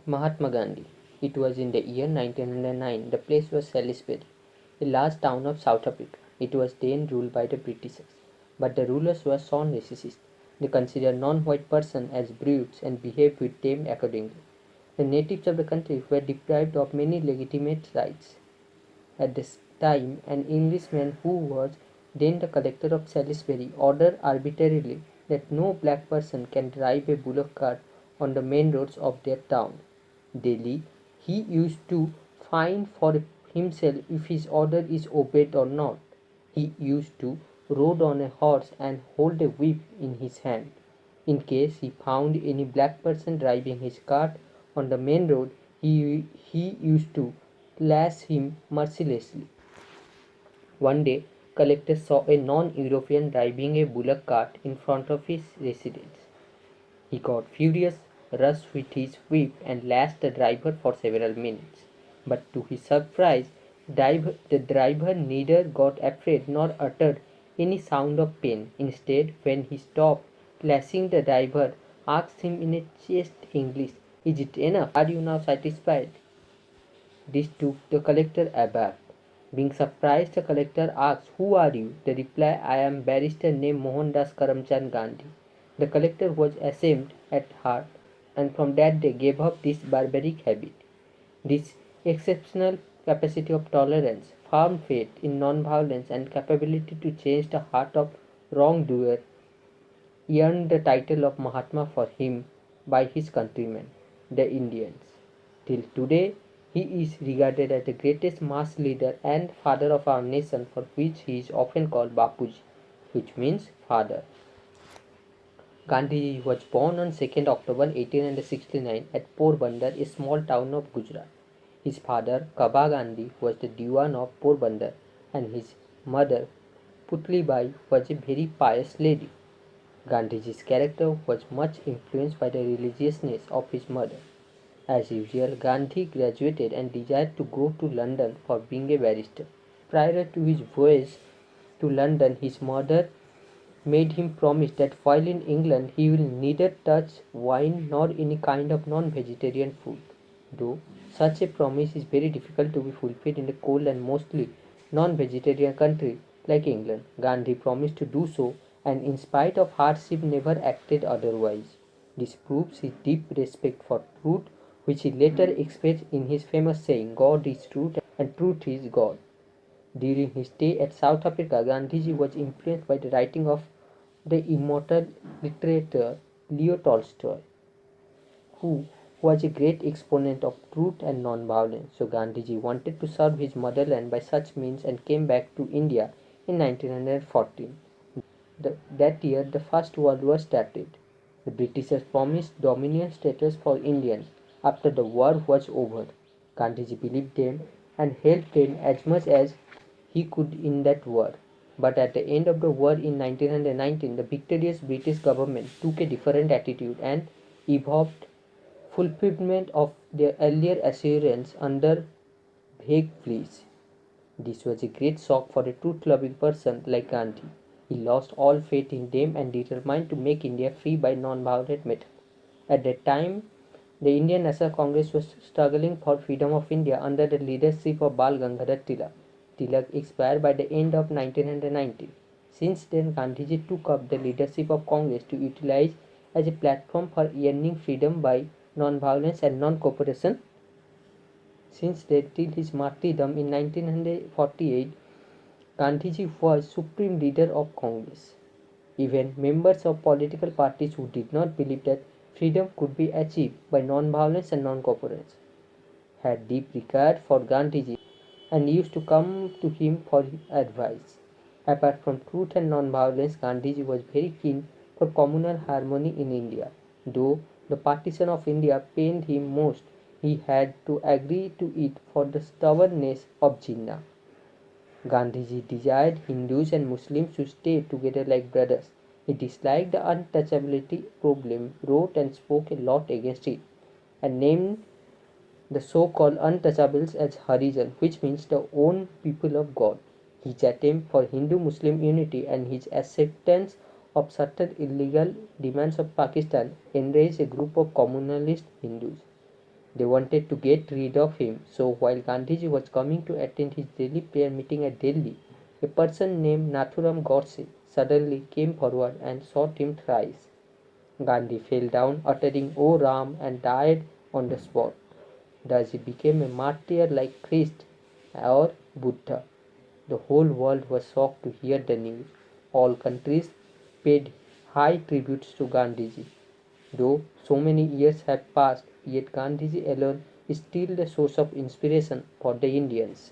Mahatma Gandhi. It was in the year 1909. The place was Salisbury, a large town of South Africa. It was then ruled by the Britishers, but the rulers were sworn racists. They considered non-white persons as brutes and behaved with them accordingly. The natives of the country were deprived of many legitimate rights. At this time, an Englishman who was then the collector of Salisbury ordered arbitrarily that no black person can drive a bullock cart on the main roads of their town. Daily, he used to fine for himself if his order is obeyed or not. He used to ride on a horse and hold a whip in his hand. In case he found any black person driving his cart on the main road, he used to lash him mercilessly. One day, collector saw a non-European driving a bullock cart in front of his residence. He got furious, rushed with his whip and lashed the driver for several minutes. But to his surprise, the driver neither got afraid nor uttered any sound of pain. Instead, when he stopped lashing, the driver asked him in a chaste English, "Is it enough? Are you now satisfied?" This took the collector aback. Being surprised, the collector asked, "Who are you?" The reply, "I am barrister named Mohandas Karamchand Gandhi." The collector was ashamed at heart, and from that day gave up this barbaric habit. This exceptional capacity of tolerance, firm faith in non-violence, and capability to change the heart of wrongdoer earned the title of Mahatma for him by his countrymen, the Indians. Till today, he is regarded as the greatest mass leader and father of our nation, for which he is often called Bapuji, which means father. Gandhi was born on 2nd October 1869 at Porbandar, a small town of Gujarat. His father, Kaba Gandhi, was the Diwan of Porbandar, and his mother, Putlibai, was a very pious lady. Gandhiji's character was much influenced by the religiousness of his mother. As usual, Gandhi graduated and desired to go to London for being a barrister. Prior to his voyage to London, his mother made him promise that while in England he will neither touch wine nor any kind of non-vegetarian food. Though such a promise is very difficult to be fulfilled in a cold and mostly non-vegetarian country like England, Gandhi promised to do so and in spite of hardship never acted otherwise. This proves his deep respect for truth, which he later expressed in his famous saying, "God is truth and truth is God." During his stay at South Africa, Gandhiji was influenced by the writing of the immortal literature Leo Tolstoy, who was a great exponent of truth and non-violence. So Gandhiji wanted to serve his motherland by such means and came back to India in 1914. That year, the First World War started. The Britishers promised dominion status for Indians after the war was over. Gandhiji believed them and helped them as much as he could in that war. But at the end of the war in 1919, the victorious British government took a different attitude and evolved fulfillment of their earlier assurance under vague pleas. This was a great shock for a truth-loving person like Gandhi. He lost all faith in them and determined to make India free by non-violent methods. At that time, the Indian National Congress was struggling for freedom of India under the leadership of Bal Gangadhar Tilak. Tilak expired by the end of 1919. Since then, Gandhiji took up the leadership of Congress to utilize as a platform for earning freedom by non-violence and non-cooperation. Since then till his martyrdom in 1948, Gandhiji was supreme leader of Congress. Even members of political parties who did not believe that freedom could be achieved by non-violence and non-cooperation had deep regard for Gandhiji and used to come to him for advice. Apart from truth and non-violence, Gandhiji was very keen for communal harmony in India. Though the partition of India pained him most, he had to agree to it for the stubbornness of Jinnah. Gandhiji desired Hindus and Muslims to stay together like brothers. He disliked the untouchability problem, wrote and spoke a lot against it, and named the so-called untouchables as Harijan, which means the own people of God. His attempt for Hindu-Muslim unity and his acceptance of certain illegal demands of Pakistan enraged a group of communalist Hindus. They wanted to get rid of him, so while Gandhiji was coming to attend his daily prayer meeting at Delhi, a person named Nathuram Godse suddenly came forward and shot him thrice. Gandhi fell down uttering "O Ram" and died on the spot. Thus he became a martyr like Christ or Buddha. The whole world was shocked to hear the news. All countries paid high tributes to Gandhiji. Though so many years have passed, yet Gandhiji alone is still the source of inspiration for the Indians.